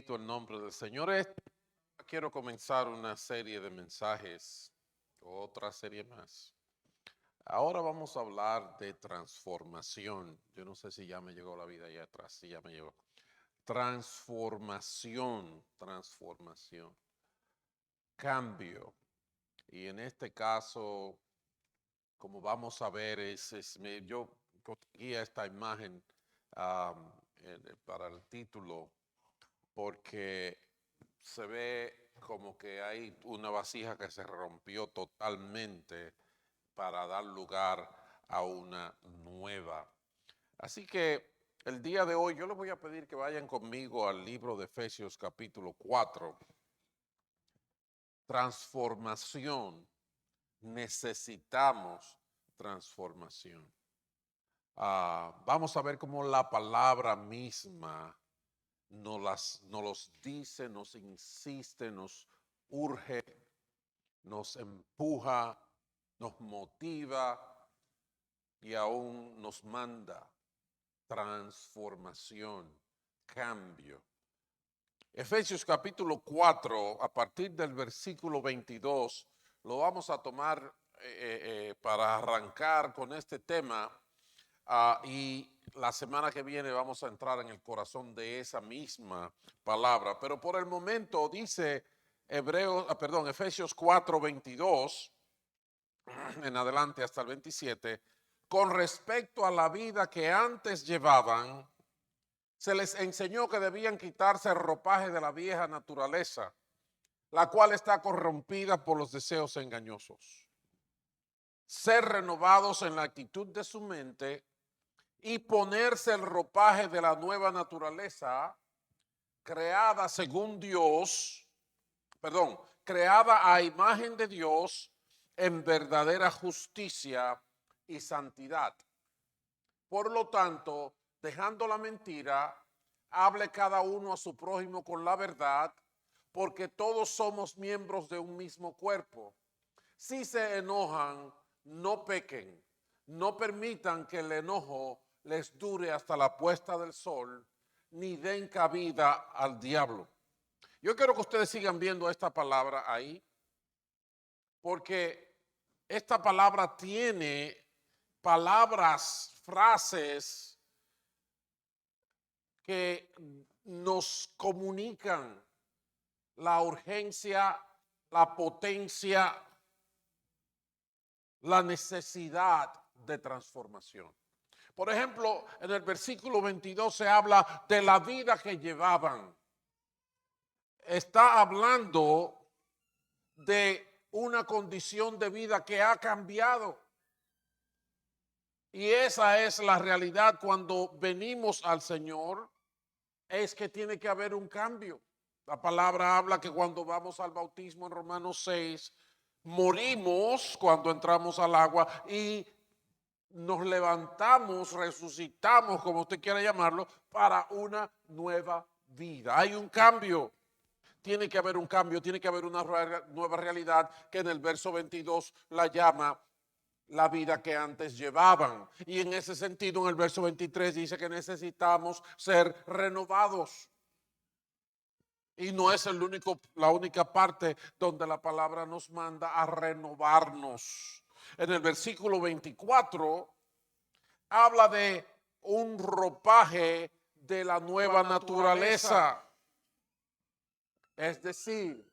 Bendito el nombre del Señor. Quiero comenzar una serie de mensajes, otra serie más. Ahora vamos a hablar de transformación. Yo no sé si ya me llegó la vida allá atrás, si ya me llegó. Transformación, cambio. Y en este caso, como vamos a ver, yo conseguí esta imagen para el título porque se ve como que hay una vasija que se rompió totalmente para dar lugar a una nueva. Así que el día de hoy yo les voy a pedir que vayan conmigo al libro de Efesios capítulo 4. Transformación. Necesitamos transformación. Vamos a ver cómo la palabra misma nos los dice, nos insiste, nos urge, nos empuja, nos motiva y aún nos manda transformación, cambio. Efesios capítulo 4, a partir del versículo 22, lo vamos a tomar para arrancar con este tema. Y la semana que viene vamos a entrar en el corazón de esa misma palabra. Pero por el momento dice Efesios 4, 22 en adelante hasta el 27, con respecto a la vida que antes llevaban, se les enseñó que debían quitarse el ropaje de la vieja naturaleza, la cual está corrompida por los deseos engañosos. Ser renovados en la actitud de su mente y ponerse el ropaje de la nueva naturaleza, creada según Dios, creada a imagen de Dios en verdadera justicia y santidad. Por lo tanto, dejando la mentira, hable cada uno a su prójimo con la verdad, porque todos somos miembros de un mismo cuerpo. Si se enojan, no pequen, no permitan que el enojo les dure hasta la puesta del sol, ni den cabida al diablo. Yo quiero que ustedes sigan viendo esta palabra ahí, porque esta palabra tiene palabras, frases que nos comunican la urgencia, la potencia, la necesidad de transformación. Por ejemplo, en el versículo 22 se habla de la vida que llevaban. Está hablando de una condición de vida que ha cambiado. Y esa es la realidad cuando venimos al Señor, es que tiene que haber un cambio. La palabra habla que cuando vamos al bautismo en Romanos 6, morimos cuando entramos al agua y nos levantamos, resucitamos, como usted quiera llamarlo, para una nueva vida. Hay un cambio. Tiene que haber un cambio, tiene que haber una nueva realidad que en el verso 22 la llama la vida que antes llevaban. Y en ese sentido, en el verso 23 dice que necesitamos ser renovados. Y no es la única parte donde la palabra nos manda a renovarnos. En el versículo 24 habla de un ropaje de la nueva naturaleza. Es decir,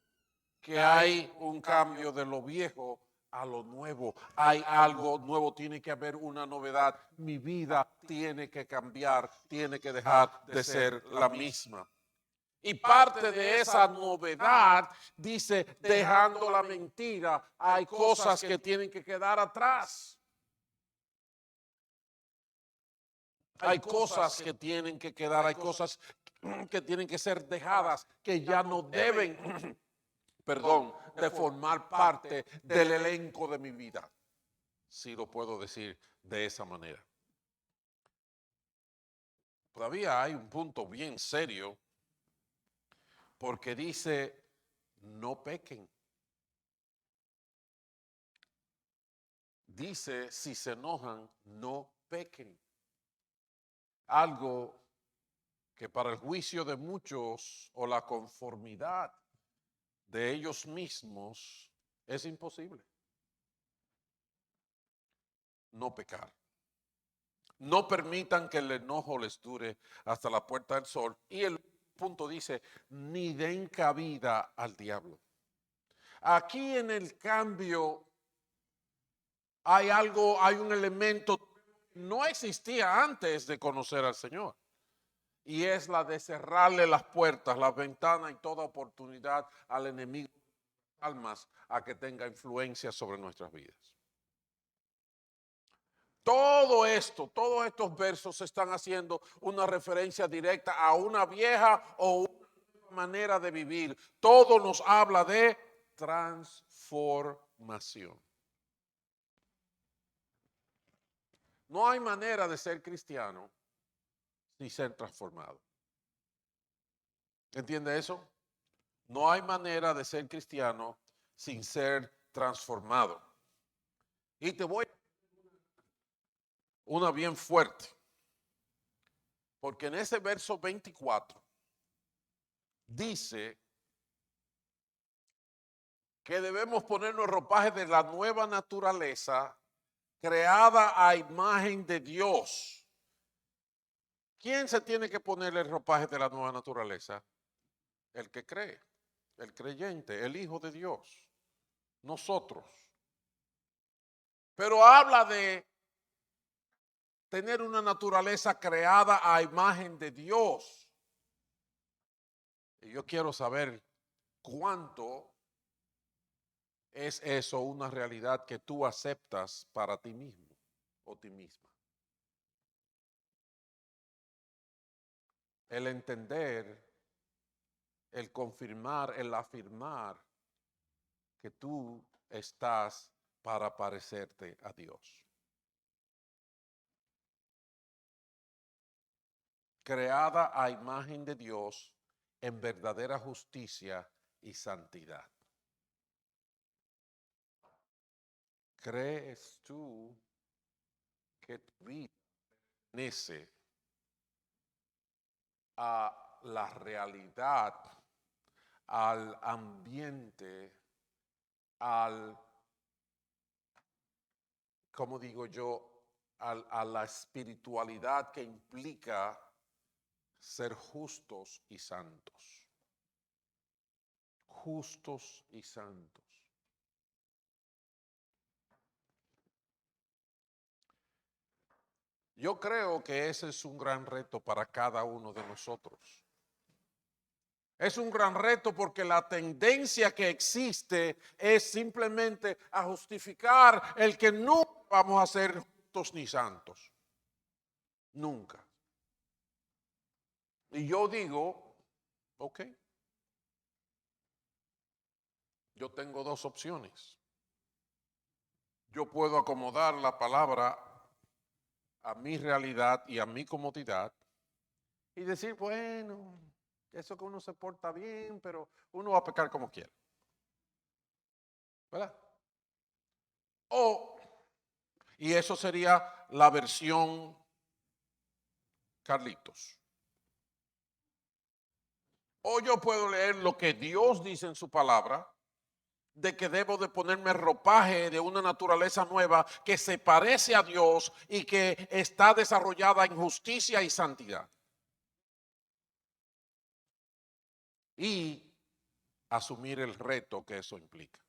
que hay un cambio de lo viejo a lo nuevo. Hay algo nuevo, tiene que haber una novedad. Mi vida tiene que cambiar, tiene que dejar de ser la misma. Y parte de esa novedad dice, dejando la mentira, hay cosas que tienen que quedar atrás. Hay cosas que tienen que quedar, hay cosas que tienen que ser dejadas, que ya no deben, de formar parte del elenco de mi vida. Si lo puedo decir de esa manera. Todavía hay un punto bien serio, porque dice, no pequen. Dice, si se enojan, no pequen. Algo que para el juicio de muchos o la conformidad de ellos mismos es imposible no pecar. No permitan que el enojo les dure hasta la puerta del sol. Y el punto dice, ni den cabida al diablo. Aquí en el cambio hay algo, hay un elemento que no existía antes de conocer al Señor. Y es la de cerrarle las puertas, las ventanas y toda oportunidad al enemigo de almas a que tenga influencia sobre nuestras vidas. Todo esto, todos estos versos están haciendo una referencia directa a una vieja o una manera de vivir. Todo nos habla de transformación. No hay manera de ser cristiano sin ser transformado. ¿Entiende eso? No hay manera de ser cristiano sin ser transformado. Y te voy a una bien fuerte. Porque en ese verso 24 dice que debemos ponernos ropajes de la nueva naturaleza creada a imagen de Dios. ¿Quién se tiene que poner el ropaje de la nueva naturaleza? El que cree, el creyente, el Hijo de Dios, nosotros. Pero habla de tener una naturaleza creada a imagen de Dios. Y yo quiero saber cuánto es eso una realidad que tú aceptas para ti mismo o ti misma. El entender, el confirmar, el afirmar que tú estás para parecerte a Dios. Creada a imagen de Dios en verdadera justicia y santidad. ¿Crees tú que tu vida pertenece a la realidad, al ambiente, al, como digo yo, a la espiritualidad que implica ser justos y santos? Justos y santos. Yo creo que ese es un gran reto para cada uno de nosotros. Es un gran reto porque la tendencia que existe es simplemente a justificar el que nunca vamos a ser justos ni santos. Nunca. Y yo digo, ok, yo tengo dos opciones. Yo puedo acomodar la palabra a mi realidad y a mi comodidad y decir, bueno, eso que uno se porta bien, pero uno va a pecar como quiera. ¿Verdad? Y eso sería la versión Carlitos. O yo puedo leer lo que Dios dice en su palabra, de que debo de ponerme ropaje de una naturaleza nueva que se parece a Dios y que está desarrollada en justicia y santidad. Y asumir el reto que eso implica.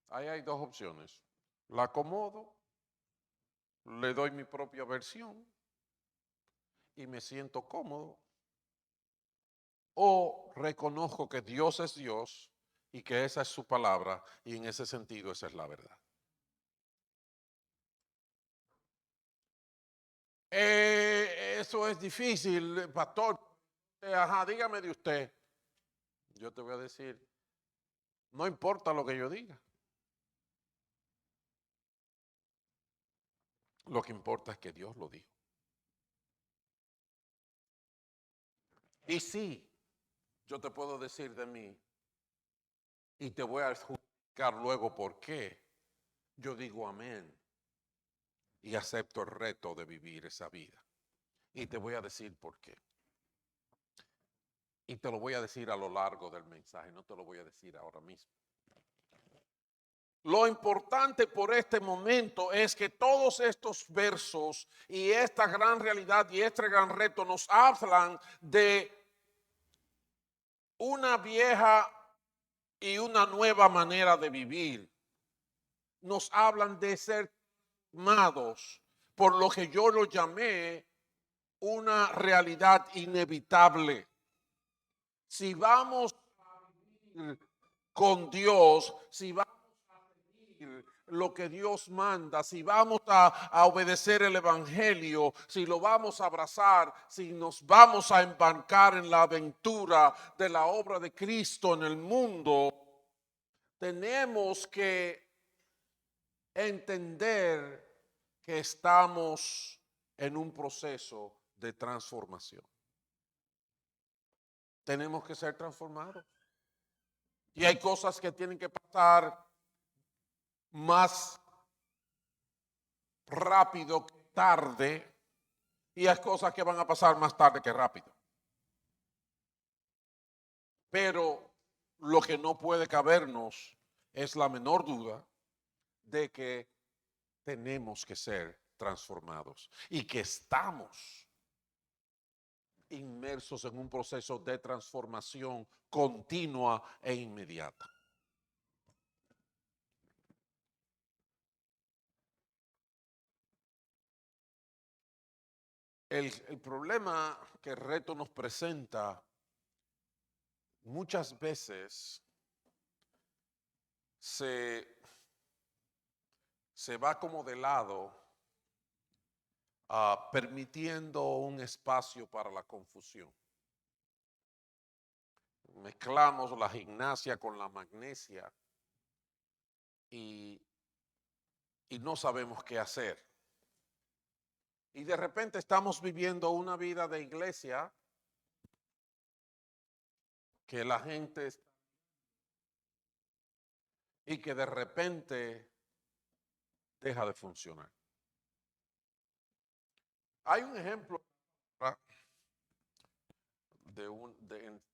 Ahí hay dos opciones. La acomodo, le doy mi propia versión y me siento cómodo. O reconozco que Dios es Dios y que esa es su palabra y en ese sentido esa es la verdad. Eso es difícil, pastor. Ajá, dígame de usted. Yo te voy a decir, no importa lo que yo diga. Lo que importa es que Dios lo dijo. Y sí, yo te puedo decir de mí y te voy a explicar luego por qué. Yo digo amén y acepto el reto de vivir esa vida. Y te voy a decir por qué. Y te lo voy a decir a lo largo del mensaje, no te lo voy a decir ahora mismo. Lo importante por este momento es que todos estos versos y esta gran realidad y este gran reto nos hablan de una vieja y una nueva manera de vivir. Nos hablan de ser amados por lo que yo lo llamé una realidad inevitable. Si vamos a vivir con Dios, si vamos lo que Dios manda, si vamos a obedecer el evangelio, si lo vamos a abrazar, si nos vamos a embarcar en la aventura de la obra de Cristo en el mundo, tenemos que entender que estamos en un proceso de transformación. Tenemos que ser transformados. Y hay cosas que tienen que pasar más rápido que tarde, y hay cosas que van a pasar más tarde que rápido. Pero lo que no puede cabernos es la menor duda de que tenemos que ser transformados y que estamos inmersos en un proceso de transformación continua e inmediata. El problema que el reto nos presenta muchas veces se va como de lado, permitiendo un espacio para la confusión. Mezclamos la gimnasia con la magnesia y no sabemos qué hacer. Y de repente estamos viviendo una vida de iglesia que la gente y que de repente deja de funcionar. Hay un ejemplo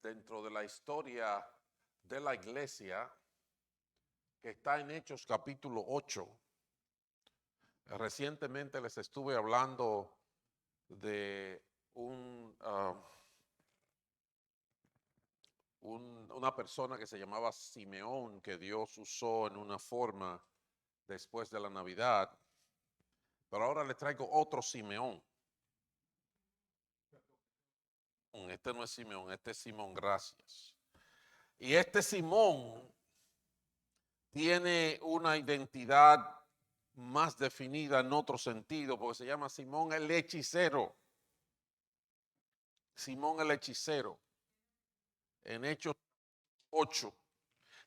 dentro de la historia de la iglesia que está en Hechos capítulo 8. Recientemente les estuve hablando de una persona que se llamaba Simeón, que Dios usó en una forma después de la Navidad. Pero ahora les traigo otro Simeón. Este no es Simeón, este es Simón, gracias. Y este Simón tiene una identidad más definida en otro sentido, porque se llama Simón el hechicero. Simón el hechicero. En Hechos 8.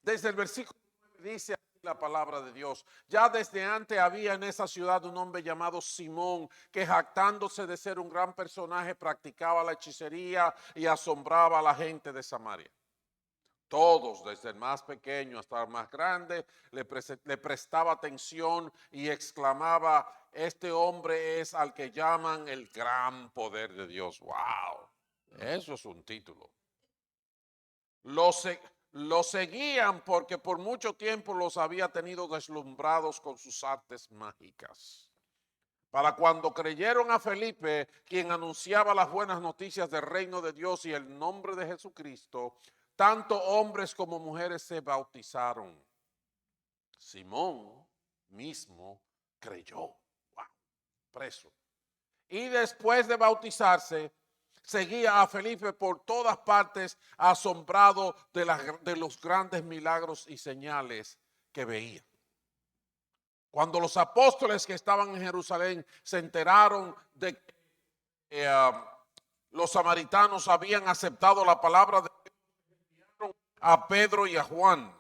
Desde el versículo 9 dice la palabra de Dios: ya desde antes había en esa ciudad un hombre llamado Simón, que jactándose de ser un gran personaje practicaba la hechicería y asombraba a la gente de Samaria. Todos, desde el más pequeño hasta el más grande, le prestaba atención y exclamaba: este hombre es al que llaman el gran poder de Dios. ¡Wow! Eso es un título. Lo seguían porque por mucho tiempo los había tenido deslumbrados con sus artes mágicas. Para cuando creyeron a Felipe, quien anunciaba las buenas noticias del reino de Dios y el nombre de Jesucristo, tanto hombres como mujeres se bautizaron. Simón mismo creyó. Wow, preso. Y después de bautizarse, seguía a Felipe por todas partes, asombrado de los grandes milagros y señales que veía. Cuando los apóstoles que estaban en Jerusalén se enteraron de que los samaritanos habían aceptado la palabra de Dios, enviaron a Pedro y a Juan.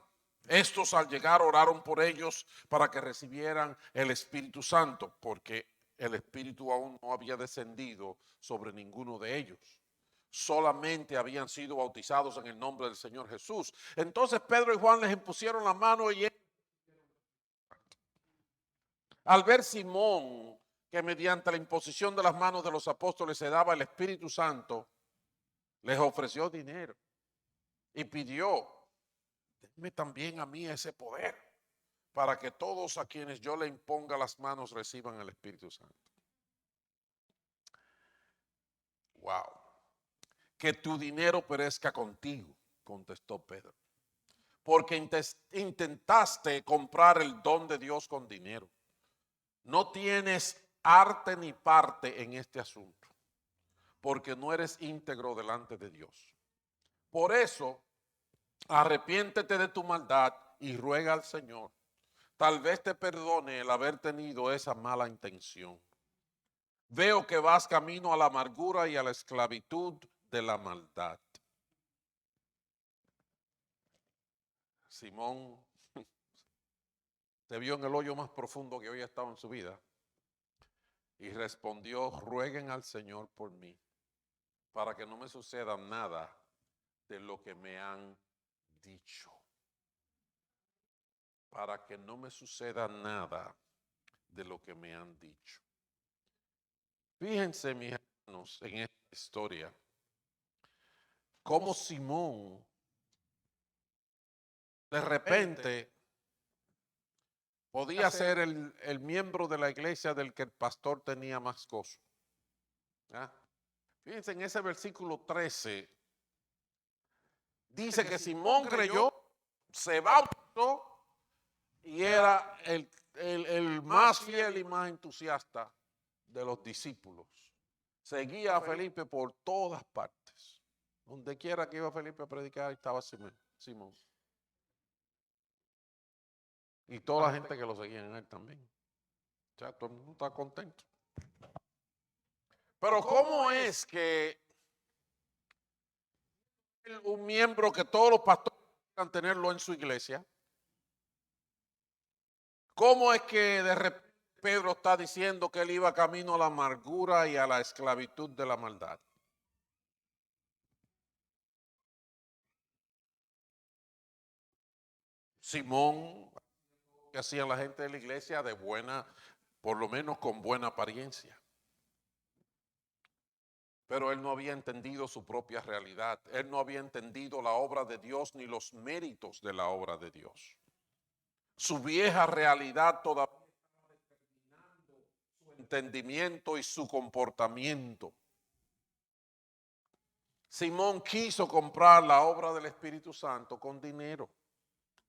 Estos, al llegar, oraron por ellos para que recibieran el Espíritu Santo, porque el Espíritu aún no había descendido sobre ninguno de ellos. Solamente habían sido bautizados en el nombre del Señor Jesús. Entonces Pedro y Juan les impusieron la mano y al ver Simón que mediante la imposición de las manos de los apóstoles se daba el Espíritu Santo, les ofreció dinero y pidió, denme también a mí ese poder, para que todos a quienes yo le imponga las manos reciban el Espíritu Santo. Wow. Que tu dinero perezca contigo, contestó Pedro, porque intentaste comprar el don de Dios con dinero. No tienes arte ni parte en este asunto, porque no eres íntegro delante de Dios. Por eso, arrepiéntete de tu maldad y ruega al Señor. Tal vez te perdone el haber tenido esa mala intención. Veo que vas camino a la amargura y a la esclavitud de la maldad. Simón se vio en el hoyo más profundo que hoy ha estado en su vida y respondió, rueguen al Señor por mí, para que no me suceda nada de lo que me han dicho. Para que no me suceda nada de lo que me han dicho. Fíjense, mis hermanos, en esta historia, cómo Simón de repente podía ser el miembro de la iglesia del que el pastor tenía más gozo. ¿Ah? Fíjense en ese versículo 13, dice que Simón creyó, se bautizó y era el más fiel y más entusiasta de los discípulos. Seguía a Felipe por todas partes. Donde quiera que iba Felipe a predicar, estaba Simón. Y toda la gente que lo seguía en él también. O sea, todo el mundo está contento. Pero ¿cómo es que un miembro que todos los pastores quieran tenerlo en su iglesia? ¿Cómo es que de repente Pedro está diciendo que él iba camino a la amargura y a la esclavitud de la maldad? Simón, que hacía la gente de la iglesia de buena, por lo menos con buena apariencia. Pero él no había entendido su propia realidad. Él no había entendido la obra de Dios ni los méritos de la obra de Dios. Su vieja realidad todavía estaba determinando su entendimiento y su comportamiento. Simón quiso comprar la obra del Espíritu Santo con dinero.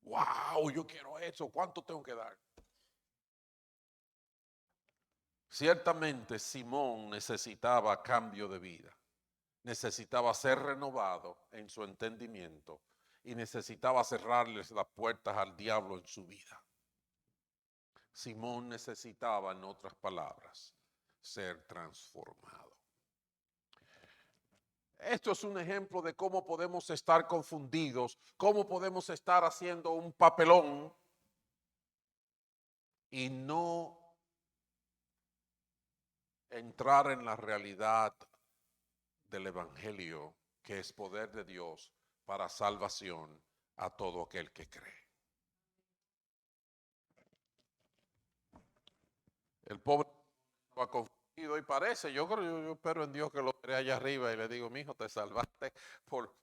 ¡Wow! Yo quiero eso. ¿Cuánto tengo que dar? Ciertamente Simón necesitaba cambio de vida. Necesitaba ser renovado en su entendimiento y necesitaba cerrarles las puertas al diablo en su vida. Simón necesitaba, en otras palabras, ser transformado. Esto es un ejemplo de cómo podemos estar confundidos, cómo podemos estar haciendo un papelón y no entrar en la realidad del Evangelio, que es poder de Dios para salvación a todo aquel que cree. El pobre estaba confundido y parece, yo espero en Dios que lo veré allá arriba y le digo, mijo, te salvaste por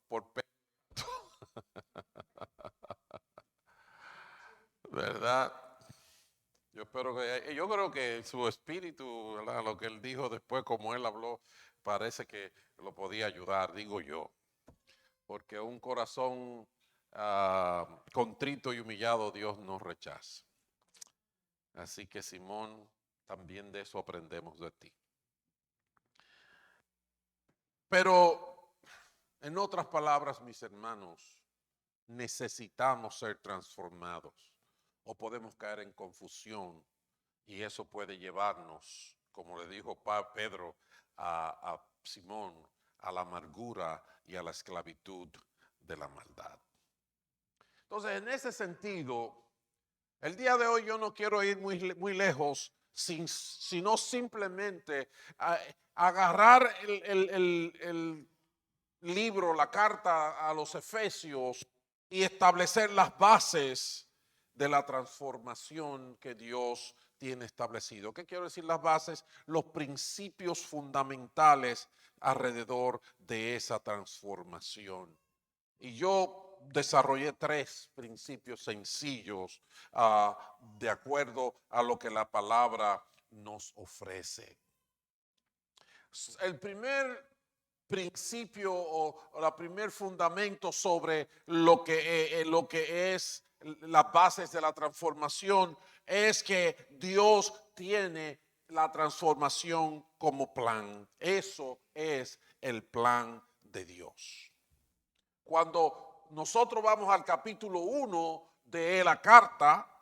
¿verdad? Yo creo que su espíritu, ¿verdad? Lo que él dijo después, como él habló, parece que lo podía ayudar, digo yo. Porque un corazón contrito y humillado Dios no rechaza. Así que Simón, también de eso aprendemos de ti. Pero, en otras palabras, mis hermanos, necesitamos ser transformados o podemos caer en confusión y eso puede llevarnos, como le dijo Pedro a Simón, a la amargura y a la esclavitud de la maldad. Entonces, en ese sentido, el día de hoy yo no quiero ir muy lejos, sino simplemente agarrar el libro, la carta a los Efesios y establecer las bases de la transformación que Dios tiene establecido. ¿Qué quiero decir las bases? Los principios fundamentales alrededor de esa transformación. Y yo desarrollé 3 principios sencillos de acuerdo a lo que la palabra nos ofrece. El primer principio o la primer fundamento sobre lo que es las bases de la transformación es que Dios tiene la transformación como plan. Eso es el plan de Dios. Cuando nosotros vamos al capítulo 1 de la carta,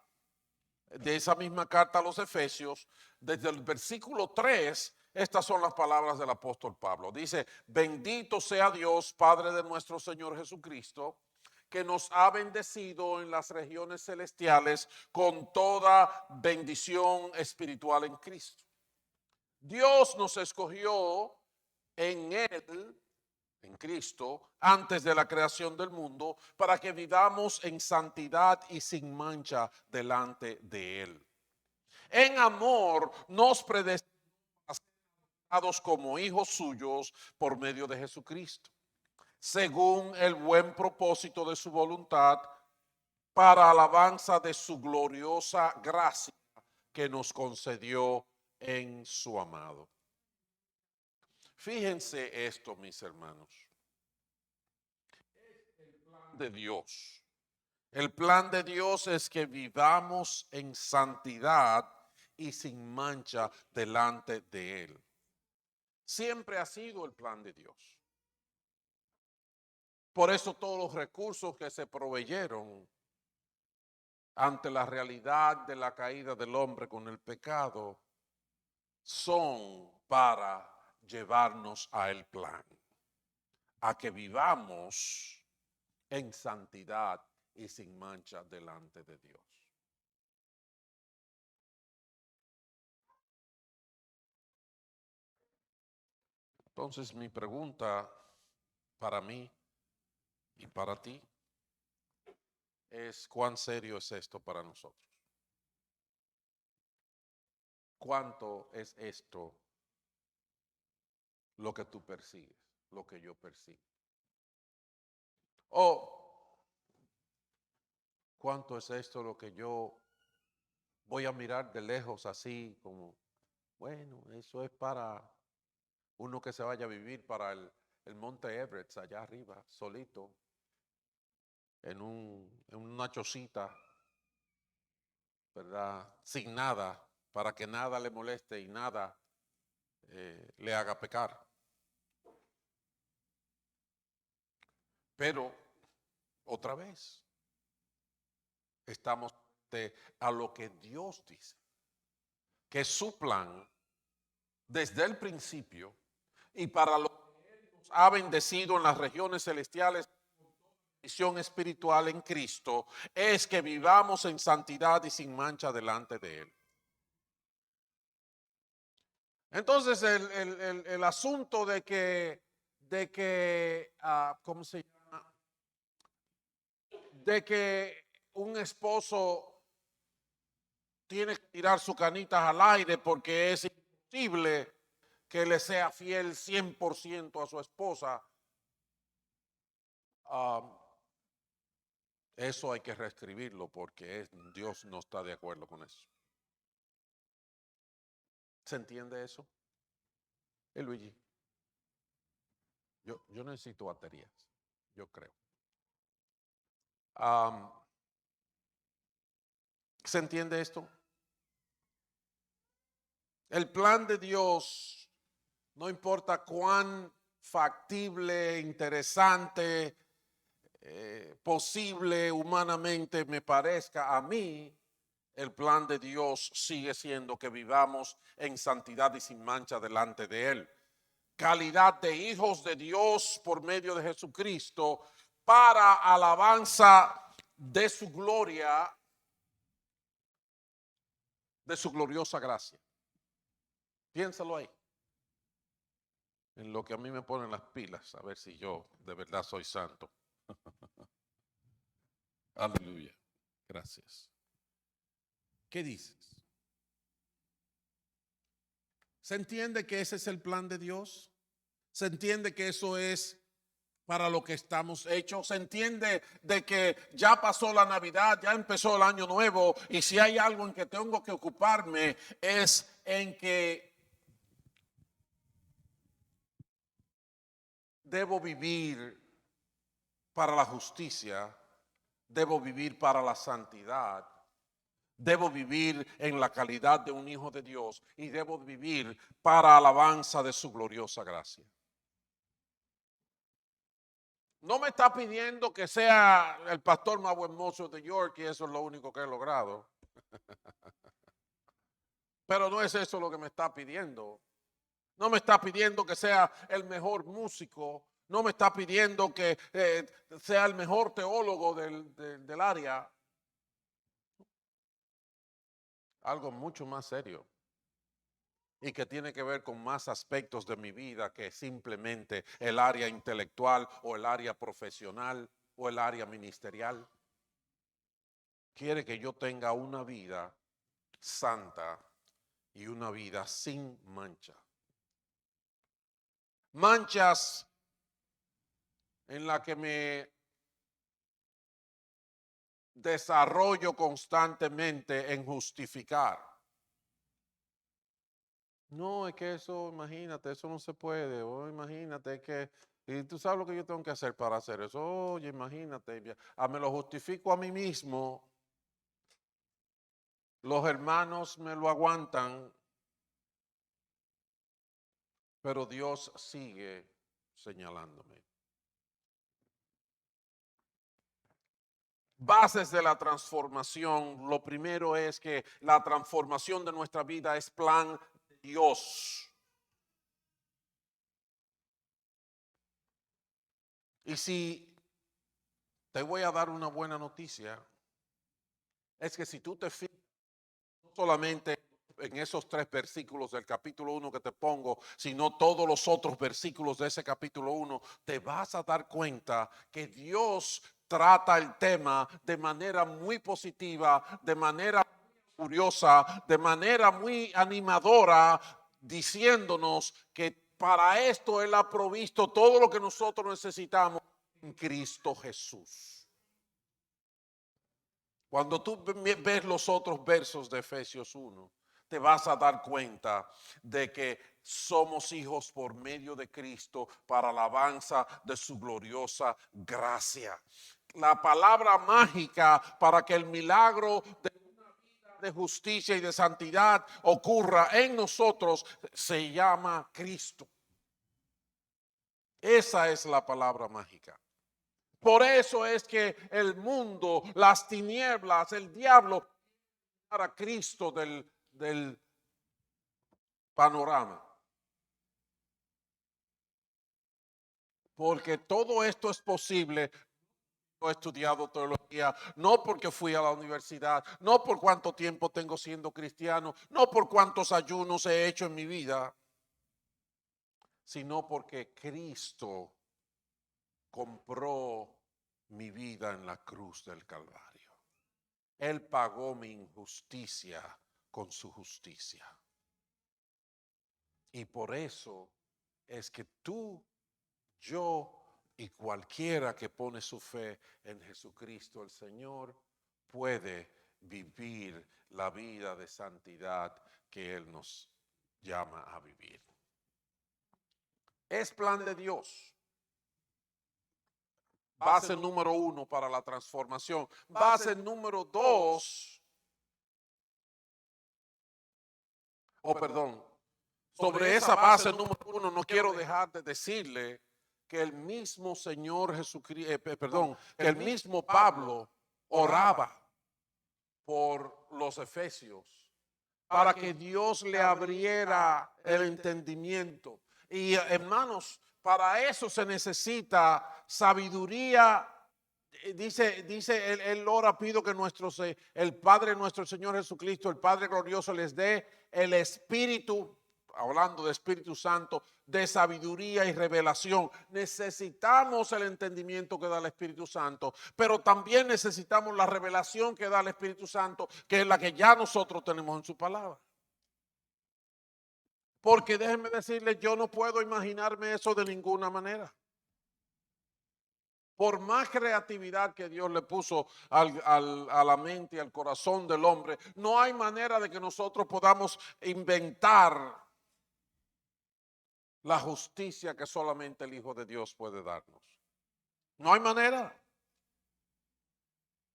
de esa misma carta a los Efesios, desde el versículo 3, estas son las palabras del apóstol Pablo. Dice, bendito sea Dios, Padre de nuestro Señor Jesucristo, que nos ha bendecido en las regiones celestiales con toda bendición espiritual en Cristo. Dios nos escogió en Él, en Cristo, antes de la creación del mundo, para que vivamos en santidad y sin mancha delante de Él. En amor nos predestinó como hijos suyos por medio de Jesucristo, según el buen propósito de su voluntad, para alabanza de su gloriosa gracia que nos concedió en su amado. Fíjense esto, mis hermanos. El plan de Dios. El plan de Dios es que vivamos en santidad y sin mancha delante de Él. Siempre ha sido el plan de Dios. Por eso todos los recursos que se proveyeron ante la realidad de la caída del hombre con el pecado son para llevarnos a el plan, a que vivamos en santidad y sin mancha delante de Dios. Entonces mi pregunta para mí y para ti es ¿cuán serio es esto para nosotros? ¿Cuánto es esto lo que tú persigues, lo que yo persigo? ¿O cuánto es esto lo que yo voy a mirar de lejos así como, bueno, eso es para uno que se vaya a vivir para el monte Everest allá arriba, solito, en una chocita, ¿verdad? Sin nada, para que nada le moleste y nada le haga pecar. Pero, otra vez, estamos a lo que Dios dice, que es su plan desde el principio y para lo que Él nos ha bendecido en las regiones celestiales, visión espiritual en Cristo, es que vivamos en santidad y sin mancha delante de Él. Entonces el asunto de que ¿cómo se llama? De que un esposo tiene que tirar sus canitas al aire porque es imposible que le sea fiel 100% a su esposa. Eso hay que reescribirlo porque Dios no está de acuerdo con eso. ¿Se entiende eso? Luigi, yo necesito baterías, yo creo. ¿Se entiende esto? El plan de Dios, no importa cuán factible, interesante, posible humanamente me parezca a mí, el plan de Dios sigue siendo que vivamos en santidad y sin mancha delante de Él. Calidad de hijos de Dios por medio de Jesucristo para alabanza de su gloria, de su gloriosa gracia. Piénsalo ahí. En lo que a mí me ponen las pilas, a ver si yo de verdad soy santo. Aleluya. Gracias. ¿Qué dices? ¿Se entiende que ese es el plan de Dios? ¿Se entiende que eso es para lo que estamos hechos? ¿Se entiende de que ya pasó la Navidad, ya empezó el año nuevo y si hay algo en que tengo que ocuparme es en que debo vivir para la justicia, debo vivir para la santidad, debo vivir en la calidad de un hijo de Dios y debo vivir para alabanza de su gloriosa gracia? No me está pidiendo que sea el pastor más buen mozo de York y eso es lo único que he logrado. Pero no es eso lo que me está pidiendo. No me está pidiendo que sea el mejor músico. No me está pidiendo que sea el mejor teólogo del área. Algo mucho más serio. Y que tiene que ver con más aspectos de mi vida que simplemente el área intelectual o el área profesional o el área ministerial. Quiere que yo tenga una vida santa y una vida sin mancha. Manchas en la que me desarrollo constantemente en justificar. No, es que eso, imagínate, eso no se puede. O imagínate que, y tú sabes lo que yo tengo que hacer para hacer eso. Oye, imagínate, me lo justifico a mí mismo. Los hermanos me lo aguantan, pero Dios sigue señalándome. Bases de la transformación. Lo primero es que la transformación de nuestra vida es plan de Dios. Y si te voy a dar una buena noticia, es que si tú te fijas no solamente en esos 3 versículos del capítulo 1 que te pongo, sino todos los otros versículos de ese capítulo 1, te vas a dar cuenta que Dios trata el tema de manera muy positiva, de manera curiosa, de manera muy animadora, diciéndonos que para esto Él ha provisto todo lo que nosotros necesitamos en Cristo Jesús. Cuando tú ves los otros versos de Efesios 1, te vas a dar cuenta de que somos hijos por medio de Cristo para alabanza de su gloriosa gracia. La palabra mágica para que el milagro de justicia y de santidad ocurra en nosotros se llama Cristo. Esa es la palabra mágica. Por eso es que el mundo, las tinieblas, el diablo, para Cristo del panorama. Porque todo esto es posible. No he estudiado teología, no porque fui a la universidad, no por cuánto tiempo tengo siendo cristiano, no por cuántos ayunos he hecho en mi vida, sino porque Cristo compró mi vida en la cruz del Calvario. Él pagó mi injusticia con su justicia. Y por eso es que tú, yo y cualquiera que pone su fe en Jesucristo el Señor puede vivir la vida de santidad que Él nos llama a vivir. Es plan de Dios. Base número 1 para la transformación. Base número 2, perdón, sobre esa base número 1 no quiero dejar de decirle que el mismo Señor Jesucristo, que el mismo Pablo oraba por los efesios para que Dios le abriera el entendimiento. Y hermanos, para eso se necesita sabiduría. Dice él ora, pido que el Padre nuestro Señor Jesucristo, el Padre glorioso, les dé el Espíritu, hablando de Espíritu Santo, de sabiduría y revelación. Necesitamos el entendimiento que da el Espíritu Santo, pero también necesitamos la revelación que da el Espíritu Santo, que es la que ya nosotros tenemos en su palabra. Porque déjenme decirles, yo no puedo imaginarme eso de ninguna manera. Por más creatividad que Dios le puso a la mente y al corazón del hombre, no hay manera de que nosotros podamos inventar la justicia que solamente el Hijo de Dios puede darnos. No hay manera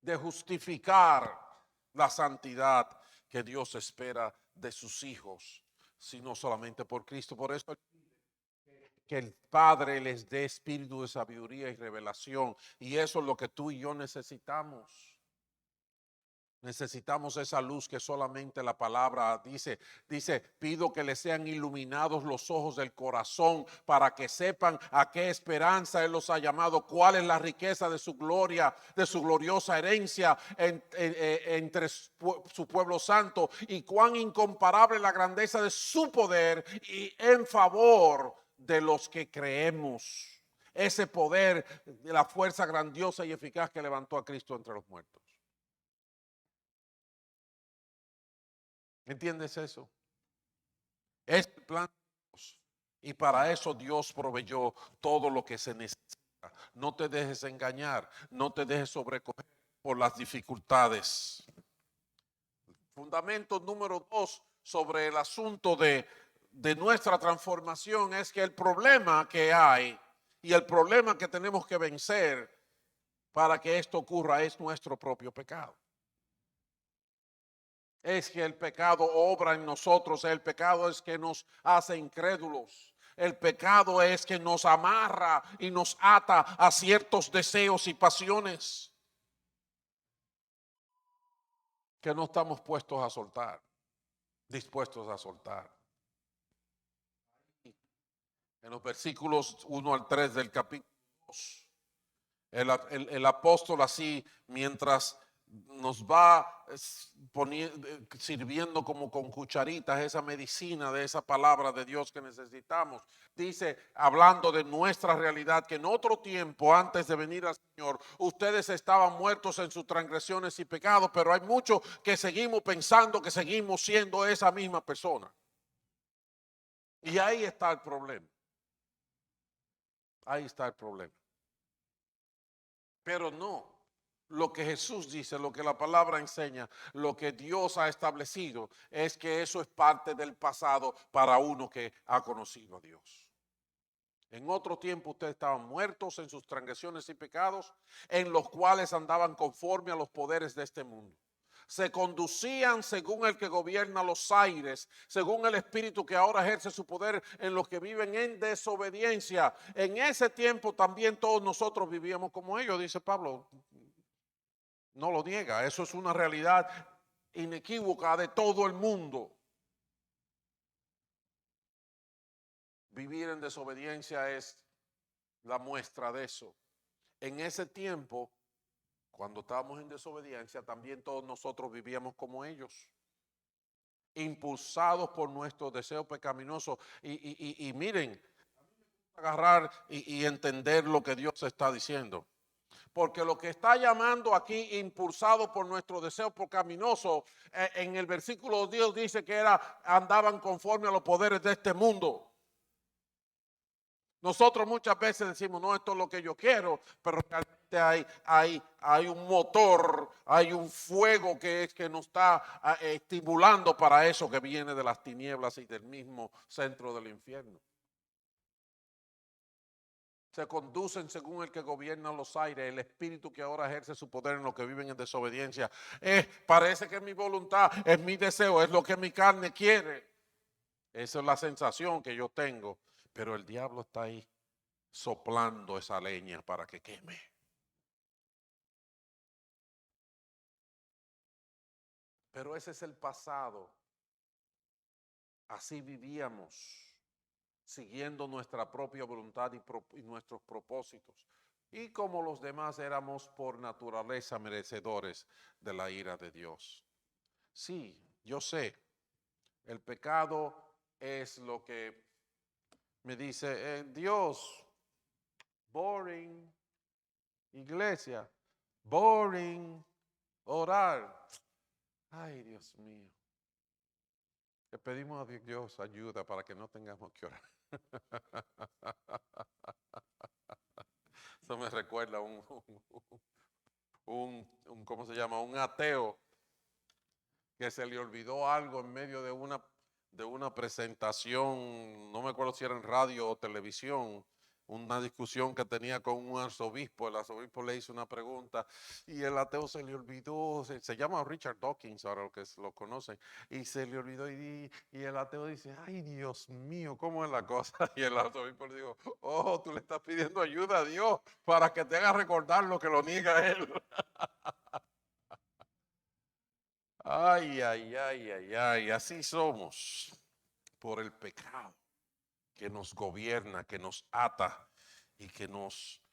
de justificar la santidad que Dios espera de sus hijos, sino solamente por Cristo. Por eso que el Padre les dé espíritu de sabiduría y revelación. Y eso es lo que tú y yo necesitamos. Necesitamos esa luz que solamente la palabra dice. Dice, pido que les sean iluminados los ojos del corazón para que sepan a qué esperanza Él los ha llamado, cuál es la riqueza de su gloria, de su gloriosa herencia entre su pueblo santo, y cuán incomparable la grandeza de su poder y en favor de los que creemos. Ese poder de la fuerza grandiosa y eficaz que levantó a Cristo entre los muertos. ¿Entiendes eso? Es el plan de Dios. Y para eso Dios proveyó todo lo que se necesita. No te dejes engañar, no te dejes sobrecoger por las dificultades. Fundamento número 2 sobre el asunto de nuestra transformación es que el problema que hay y el problema que tenemos que vencer para que esto ocurra es nuestro propio pecado. Es que el pecado obra en nosotros, el pecado es que nos hace incrédulos, el pecado es que nos amarra y nos ata a ciertos deseos y pasiones que no estamos puestos a soltar, dispuestos a soltar. En los versículos 1 al 3 del capítulo 2, el apóstol así, mientras nos va sirviendo como con cucharitas esa medicina de esa palabra de Dios que necesitamos. Dice, hablando de nuestra realidad, que en otro tiempo, antes de venir al Señor, ustedes estaban muertos en sus transgresiones y pecados, pero hay muchos que seguimos pensando que seguimos siendo esa misma persona. Y ahí está el problema. Ahí está el problema. Pero no. Lo que Jesús dice, lo que la palabra enseña, lo que Dios ha establecido es que eso es parte del pasado para uno que ha conocido a Dios. En otro tiempo ustedes estaban muertos en sus transgresiones y pecados, en los cuales andaban conforme a los poderes de este mundo. Se conducían según el que gobierna los aires, según el espíritu que ahora ejerce su poder en los que viven en desobediencia. En ese tiempo también todos nosotros vivíamos como ellos, dice Pablo. No lo niega, eso es una realidad inequívoca de todo el mundo. Vivir en desobediencia es la muestra de eso. En ese tiempo, cuando estábamos en desobediencia, también todos nosotros vivíamos como ellos, impulsados por nuestros deseos pecaminosos. Y miren, agarrar y entender lo que Dios está diciendo. Porque lo que está llamando aquí impulsado por nuestro deseo pecaminoso, en el versículo 10 dice que andaban conforme a los poderes de este mundo. Nosotros muchas veces decimos, no, esto es lo que yo quiero, pero realmente hay un motor, hay un fuego que nos está estimulando para eso que viene de las tinieblas y del mismo centro del infierno. Se conducen según el que gobierna los aires, el espíritu que ahora ejerce su poder en los que viven en desobediencia. Parece que es mi voluntad, es mi deseo, es lo que mi carne quiere. Esa es la sensación que yo tengo, pero el diablo está ahí soplando esa leña para que queme. Pero ese es el pasado. Así vivíamos, siguiendo nuestra propia voluntad y nuestros propósitos. Y como los demás éramos por naturaleza merecedores de la ira de Dios. Sí, yo sé, el pecado es lo que me dice, Dios, boring, iglesia, boring, orar. Ay, Dios mío. Le pedimos a Dios ayuda para que no tengamos que orar. Eso me recuerda a ¿cómo se llama? Un ateo que se le olvidó algo en medio de una presentación, no me acuerdo si era en radio o televisión, una discusión que tenía con un arzobispo. El arzobispo le hizo una pregunta y el ateo se le olvidó, se llama Richard Dawkins, ahora lo que lo conocen, y se le olvidó y el ateo dice, ay Dios mío, ¿cómo es la cosa? Y el arzobispo le dijo, oh, tú le estás pidiendo ayuda a Dios para que te haga recordar lo que lo niega él. Ay, ay, ay, ay, ay, así somos por el pecado que nos gobierna, que nos ata y que nos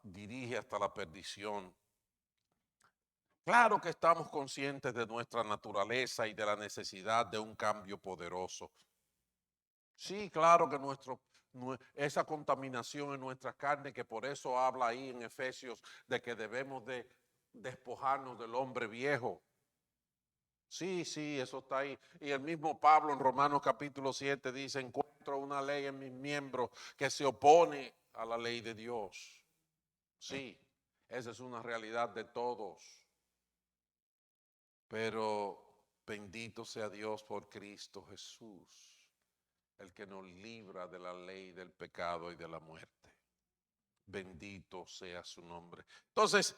dirige hasta la perdición. Claro que estamos conscientes de nuestra naturaleza y de la necesidad de un cambio poderoso. Sí, claro que esa contaminación en nuestra carne, que por eso habla ahí en Efesios de que debemos de despojarnos del hombre viejo. Sí, sí, eso está ahí. Y el mismo Pablo en Romanos capítulo 7 dice, encuentro una ley en mis miembros que se opone a la ley de Dios. Sí, esa es una realidad de todos. Pero bendito sea Dios por Cristo Jesús, el que nos libra de la ley del pecado y de la muerte. Bendito sea su nombre. Entonces,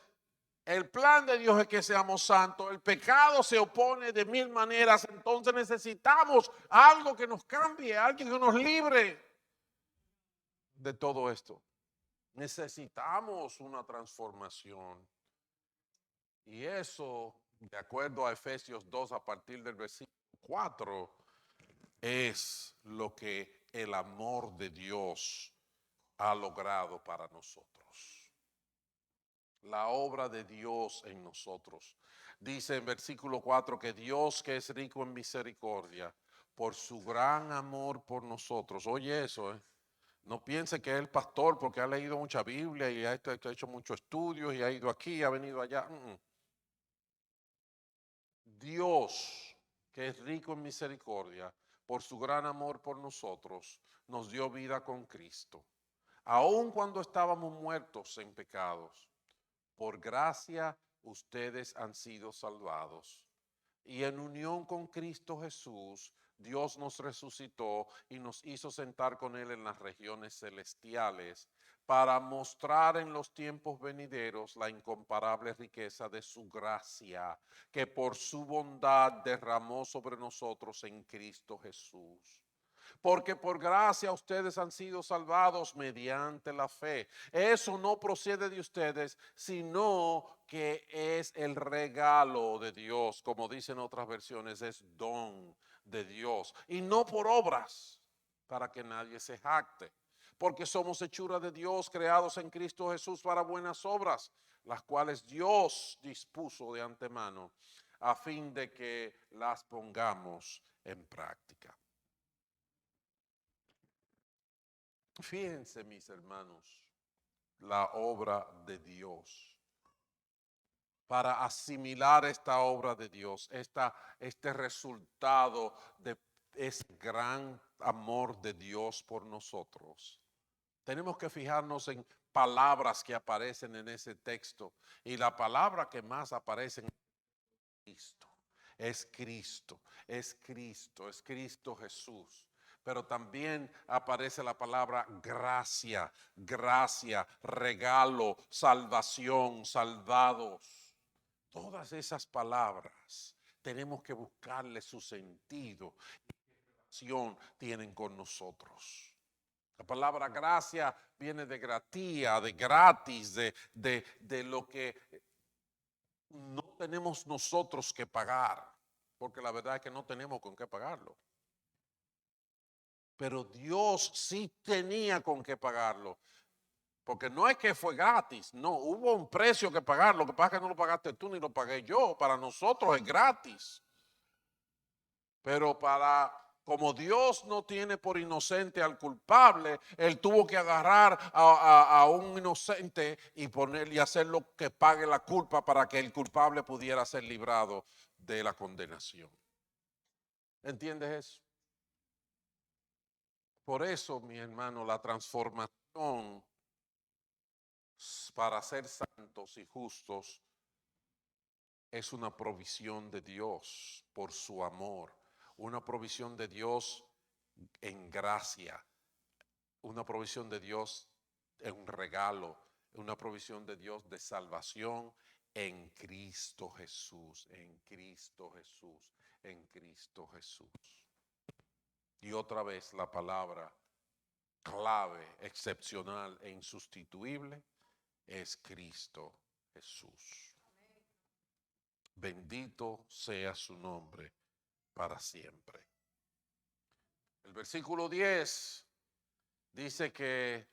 el plan de Dios es que seamos santos. El pecado se opone de mil maneras. Entonces necesitamos algo que nos cambie, alguien que nos libre de todo esto. Necesitamos una transformación. Y eso, de acuerdo a Efesios 2, a partir del versículo 4, es lo que el amor de Dios ha logrado para nosotros. La obra de Dios en nosotros. Dice en versículo 4 que Dios, que es rico en misericordia, por su gran amor por nosotros. Oye eso, no piense que es el pastor porque ha leído mucha Biblia y ha hecho muchos estudios y ha ido aquí, ha venido allá. Dios, que es rico en misericordia, por su gran amor por nosotros, nos dio vida con Cristo. Aun cuando estábamos muertos en pecados, por gracia ustedes han sido salvados. Y en unión con Cristo Jesús, Dios nos resucitó y nos hizo sentar con Él en las regiones celestiales para mostrar en los tiempos venideros la incomparable riqueza de su gracia que por su bondad derramó sobre nosotros en Cristo Jesús. Porque por gracia ustedes han sido salvados mediante la fe. Eso no procede de ustedes, sino que es el regalo de Dios. Como dicen otras versiones, es don de Dios. Y no por obras, para que nadie se jacte. Porque somos hechura de Dios, creados en Cristo Jesús para buenas obras, las cuales Dios dispuso de antemano, a fin de que las pongamos en práctica. Fíjense, mis hermanos, la obra de Dios. Para asimilar esta obra de Dios, este resultado de ese gran amor de Dios por nosotros, tenemos que fijarnos en palabras que aparecen en ese texto. Y la palabra que más aparece en Cristo. Es Cristo, es Cristo, es Cristo Jesús. Pero también aparece la palabra gracia, gracia, regalo, salvación, salvados. Todas esas palabras tenemos que buscarle su sentido y qué relación tienen con nosotros. La palabra gracia viene de gratía, de gratis, de lo que no tenemos nosotros que pagar, porque la verdad es que no tenemos con qué pagarlo. Pero Dios sí tenía con qué pagarlo, porque no es que fue gratis, no, hubo un precio que pagar, lo que pasa es que no lo pagaste tú ni lo pagué yo, para nosotros es gratis. Pero como Dios no tiene por inocente al culpable, Él tuvo que agarrar a un inocente y ponerle y hacerlo que pague la culpa para que el culpable pudiera ser librado de la condenación. ¿Entiendes eso? Por eso, mi hermano, la transformación para ser santos y justos es una provisión de Dios por su amor, una provisión de Dios en gracia, una provisión de Dios en un regalo, una provisión de Dios de salvación en Cristo Jesús, en Cristo Jesús, en Cristo Jesús. Y otra vez la palabra clave, excepcional e insustituible es Cristo Jesús. Bendito sea su nombre para siempre. El versículo 10 dice que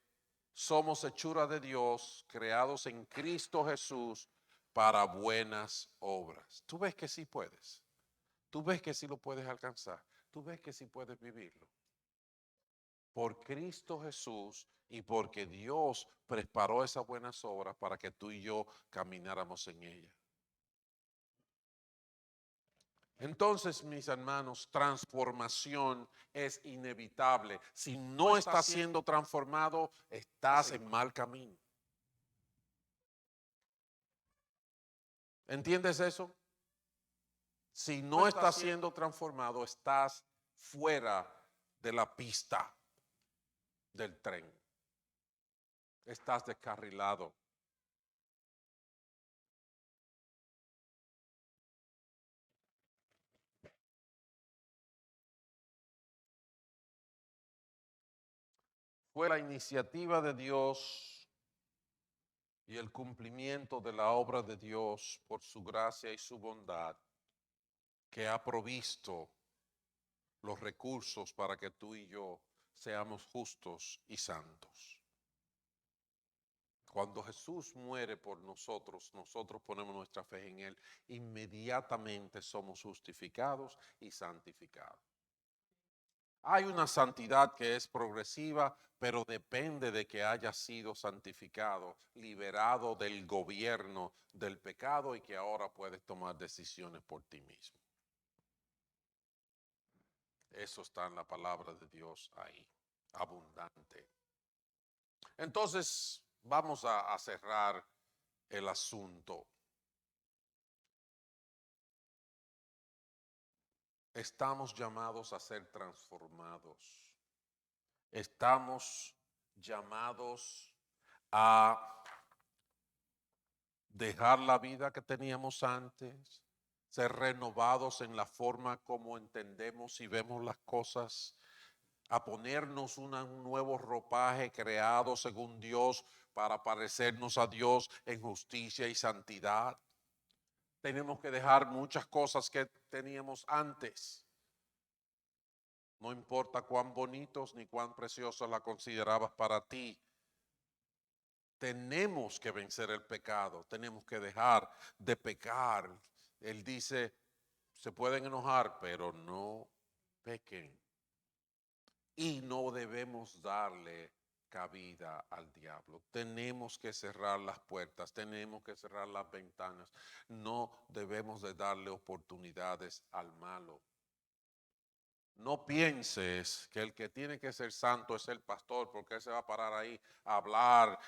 somos hechura de Dios, creados en Cristo Jesús para buenas obras. Tú ves que sí puedes. Tú ves que sí lo puedes alcanzar. Tú ves que sí puedes vivirlo. Por Cristo Jesús y porque Dios preparó esas buenas obras para que tú y yo camináramos en ellas. Entonces, mis hermanos, transformación es inevitable. Si no estás siendo transformado, estás en mal camino. ¿Entiendes eso? Si no estás siendo transformado, estás fuera de la pista del tren. Estás descarrilado. Fue la iniciativa de Dios y el cumplimiento de la obra de Dios por su gracia y su bondad que ha provisto los recursos para que tú y yo seamos justos y santos. Cuando Jesús muere por nosotros, nosotros ponemos nuestra fe en Él, inmediatamente somos justificados y santificados. Hay una santidad que es progresiva, pero depende de que haya sido santificado, liberado del gobierno del pecado y que ahora puedes tomar decisiones por ti mismo. Eso está en la palabra de Dios ahí, abundante. Entonces, vamos a cerrar el asunto. Estamos llamados a ser transformados. Estamos llamados a dejar la vida que teníamos antes, ser renovados en la forma como entendemos y vemos las cosas, a ponernos un nuevo ropaje creado según Dios para parecernos a Dios en justicia y santidad. Tenemos que dejar muchas cosas que teníamos antes. No importa cuán bonitos ni cuán preciosos la considerabas para ti. Tenemos que vencer el pecado, tenemos que dejar de pecar. Él dice, se pueden enojar, pero no pequen. Y no debemos darle cabida al diablo. Tenemos que cerrar las puertas, tenemos que cerrar las ventanas. No debemos de darle oportunidades al malo. No pienses que el que tiene que ser santo es el pastor, porque él se va a parar ahí a hablar,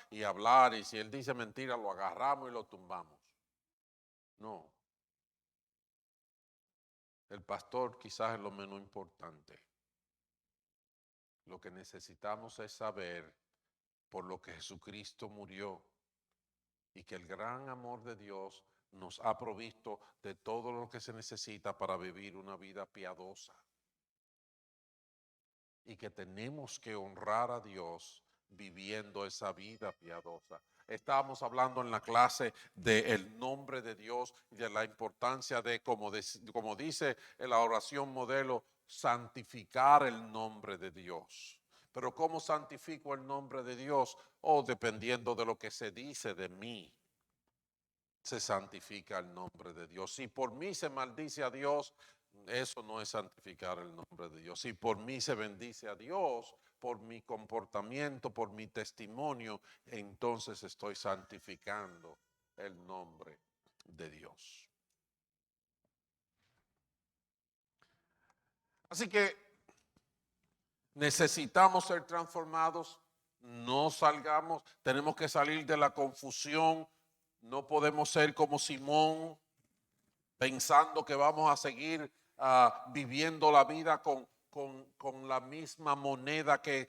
y si él dice mentira, lo agarramos y lo tumbamos. No. El pastor quizás es lo menos importante. Lo que necesitamos es saber por lo que Jesucristo murió y que el gran amor de Dios nos ha provisto de todo lo que se necesita para vivir una vida piadosa. Y que tenemos que honrar a Dios viviendo esa vida piadosa. Estábamos hablando en la clase del nombre de Dios y de la importancia de, como dice en la oración modelo, santificar el nombre de Dios. Pero ¿cómo santifico el nombre de Dios? Dependiendo de lo que se dice de mí, se santifica el nombre de Dios. Si por mí se maldice a Dios, eso no es santificar el nombre de Dios. Si por mí se bendice a Dios, por mi comportamiento, por mi testimonio, entonces estoy santificando el nombre de Dios. Así que necesitamos ser transformados, no salgamos, tenemos que salir de la confusión, no podemos ser como Simón, pensando que vamos a seguir viviendo la vida con la misma moneda que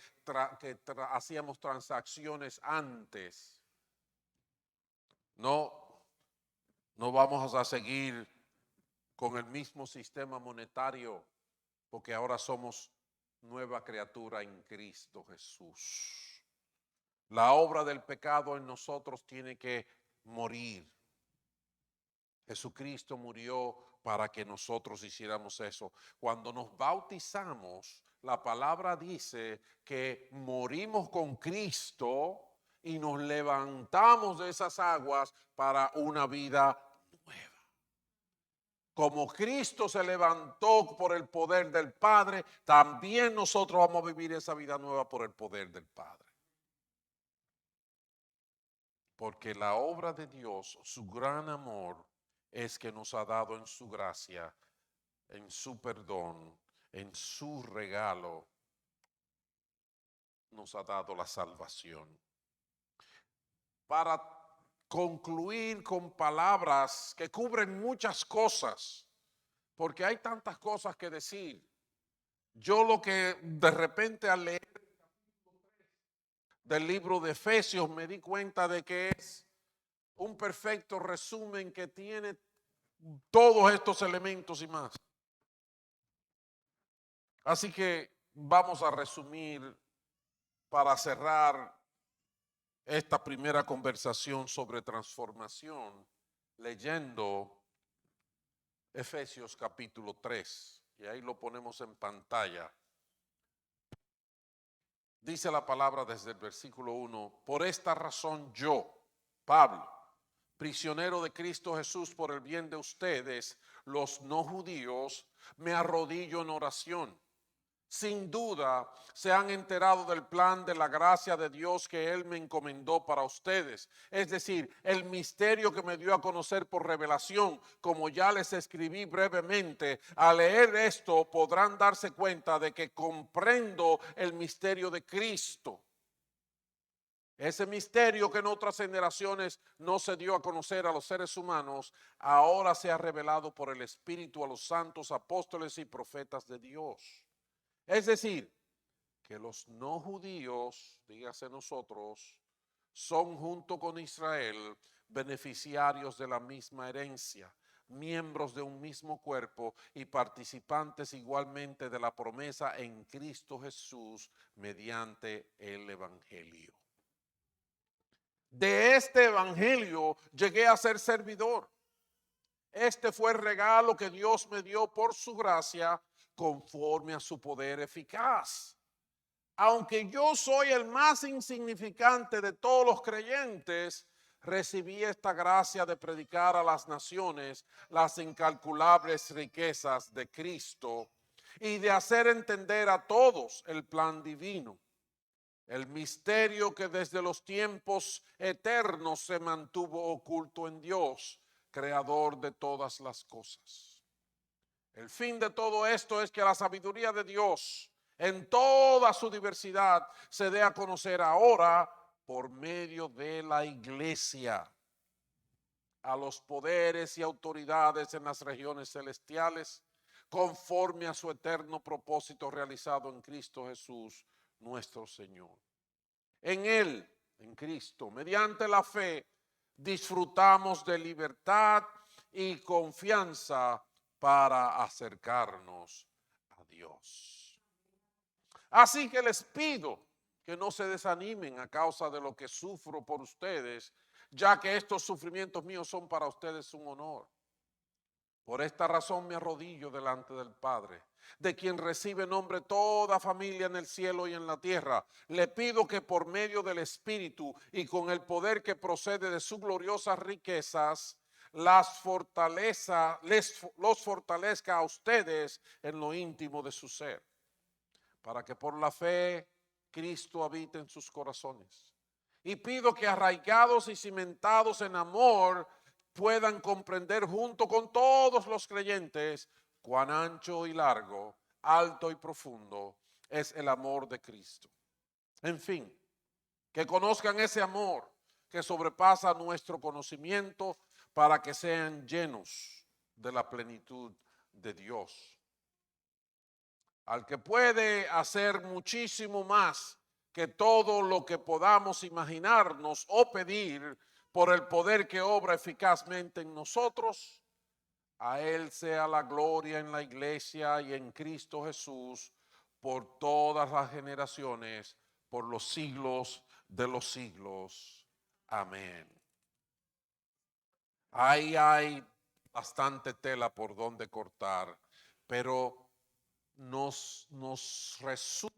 hacíamos transacciones antes. No, no vamos a seguir con el mismo sistema monetario, porque ahora somos nueva criatura en Cristo Jesús. La obra del pecado en nosotros tiene que morir. Jesucristo murió para que nosotros hiciéramos eso. Cuando nos bautizamos, la palabra dice que morimos con Cristo y nos levantamos de esas aguas para una vida nueva. Como Cristo se levantó por el poder del Padre, también nosotros vamos a vivir esa vida nueva por el poder del Padre. Porque la obra de Dios, su gran amor, es que nos ha dado en su gracia, en su perdón, en su regalo, nos ha dado la salvación. Para concluir con palabras que cubren muchas cosas, porque hay tantas cosas que decir. Yo lo que de repente al leer del libro de Efesios me di cuenta de que es un perfecto resumen que tiene todos estos elementos y más. Así que vamos a resumir para cerrar esta primera conversación sobre transformación leyendo Efesios capítulo 3, y ahí lo ponemos en pantalla. Dice la palabra desde el versículo 1, por esta razón yo, Pablo, prisionero de Cristo Jesús por el bien de ustedes, los no judíos, me arrodillo en oración. Sin duda se han enterado del plan de la gracia de Dios que Él me encomendó para ustedes. Es decir, el misterio que me dio a conocer por revelación, como ya les escribí brevemente. Al leer esto podrán darse cuenta de que comprendo el misterio de Cristo. Ese misterio que en otras generaciones no se dio a conocer a los seres humanos, ahora se ha revelado por el Espíritu a los santos apóstoles y profetas de Dios. Es decir, que los no judíos, dígase nosotros, son junto con Israel beneficiarios de la misma herencia, miembros de un mismo cuerpo y participantes igualmente de la promesa en Cristo Jesús mediante el Evangelio. De este Evangelio llegué a ser servidor. Este fue el regalo que Dios me dio por su gracia conforme a su poder eficaz. Aunque yo soy el más insignificante de todos los creyentes, recibí esta gracia de predicar a las naciones las incalculables riquezas de Cristo y de hacer entender a todos el plan divino, el misterio que desde los tiempos eternos se mantuvo oculto en Dios, creador de todas las cosas. El fin de todo esto es que la sabiduría de Dios en toda su diversidad se dé a conocer ahora por medio de la iglesia a los poderes y autoridades en las regiones celestiales, conforme a su eterno propósito realizado en Cristo Jesús, nuestro Señor. En Él, en Cristo, mediante la fe, disfrutamos de libertad y confianza para acercarnos a Dios. Así que les pido que no se desanimen a causa de lo que sufro por ustedes, ya que estos sufrimientos míos son para ustedes un honor. Por esta razón me arrodillo delante del Padre, de quien recibe nombre toda familia en el cielo y en la tierra. Le pido que por medio del Espíritu y con el poder que procede de sus gloriosas riquezas, los fortalezca a ustedes en lo íntimo de su ser, para que por la fe Cristo habite en sus corazones. Y pido que arraigados y cimentados en amor, puedan comprender junto con todos los creyentes cuán ancho y largo, alto y profundo es el amor de Cristo. En fin, que conozcan ese amor que sobrepasa nuestro conocimiento para que sean llenos de la plenitud de Dios. Al que puede hacer muchísimo más que todo lo que podamos imaginarnos o pedir por el poder que obra eficazmente en nosotros, a Él sea la gloria en la iglesia y en Cristo Jesús por todas las generaciones, por los siglos de los siglos. Amén. Ahí hay bastante tela por donde cortar, pero nos resume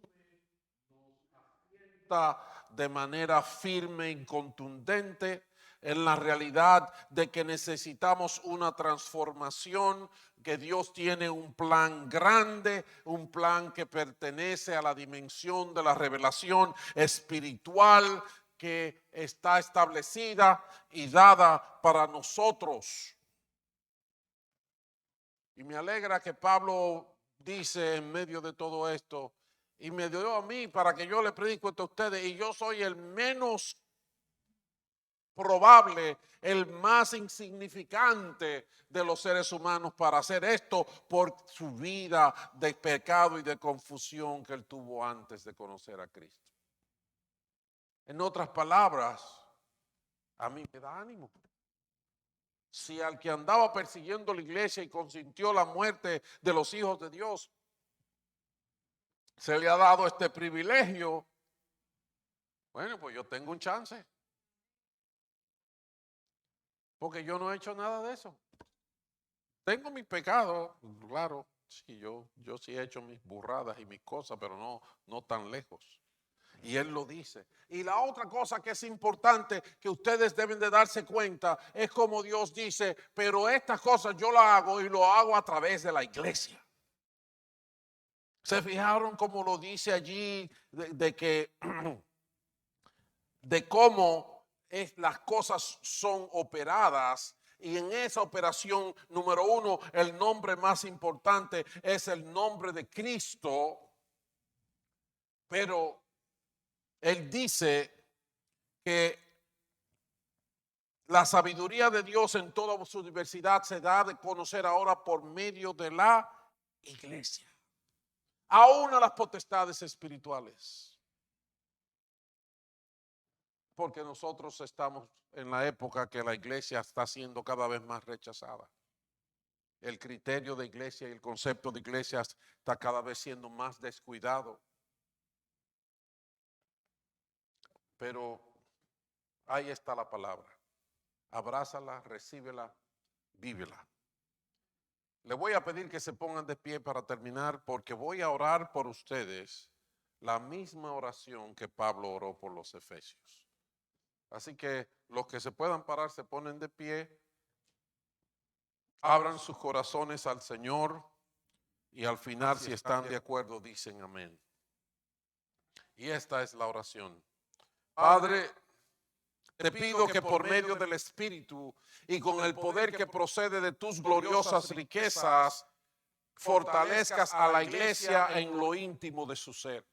de manera firme y contundente en la realidad de que necesitamos una transformación, que Dios tiene un plan grande, un plan que pertenece a la dimensión de la revelación espiritual que está establecida y dada para nosotros. Y me alegra que Pablo dice en medio de todo esto, y me dio a mí para que yo le predico esto a ustedes, y yo soy el menos probable, el más insignificante de los seres humanos para hacer esto por su vida de pecado y de confusión que él tuvo antes de conocer a Cristo. En otras palabras, a mí me da ánimo. Si al que andaba persiguiendo la iglesia y consintió la muerte de los hijos de Dios, se le ha dado este privilegio, bueno, pues yo tengo un chance. Porque yo no he hecho nada de eso. Tengo mis pecados, claro, sí, yo sí he hecho mis burradas y mis cosas, pero no tan lejos. Y él lo dice. Y la otra cosa que es importante que ustedes deben de darse cuenta es como Dios dice, pero estas cosas yo las hago y lo hago a través de la iglesia. ¿Se fijaron cómo lo dice allí de cómo las cosas son operadas? Y en esa operación, número uno, el nombre más importante es el nombre de Cristo. Pero él dice que la sabiduría de Dios en toda su diversidad se da de conocer ahora por medio de la iglesia. Aún a las potestades espirituales. Porque nosotros estamos en la época que la iglesia está siendo cada vez más rechazada. El criterio de iglesia y el concepto de iglesia está cada vez siendo más descuidado. Pero ahí está la palabra. Abrázala, recíbela, vívela. Le voy a pedir que se pongan de pie para terminar, porque voy a orar por ustedes la misma oración que Pablo oró por los efesios. Así que los que se puedan parar se ponen de pie, abran sus corazones al Señor y al final, si están de acuerdo, dicen amén. Y esta es la oración. Padre, te pido que por medio del Espíritu y con el poder que procede de tus gloriosas riquezas, fortalezcas a la iglesia en lo íntimo de su ser,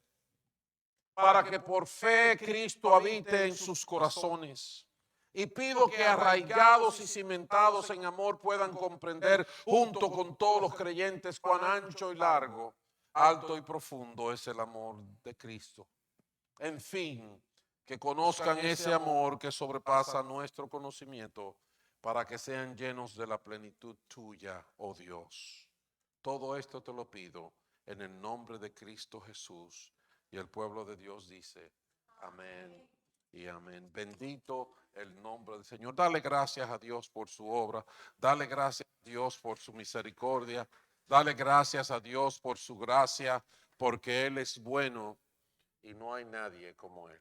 para que por fe Cristo habite en sus corazones. Y pido que arraigados y cimentados en amor puedan comprender junto con todos los creyentes cuán ancho y largo, alto y profundo es el amor de Cristo. En fin, que conozcan ese amor que sobrepasa nuestro conocimiento para que sean llenos de la plenitud tuya, oh Dios. Todo esto te lo pido en el nombre de Cristo Jesús. Y el pueblo de Dios dice, amén y amén. Bendito el nombre del Señor. Dale gracias a Dios por su obra. Dale gracias a Dios por su misericordia. Dale gracias a Dios por su gracia, porque Él es bueno y no hay nadie como Él.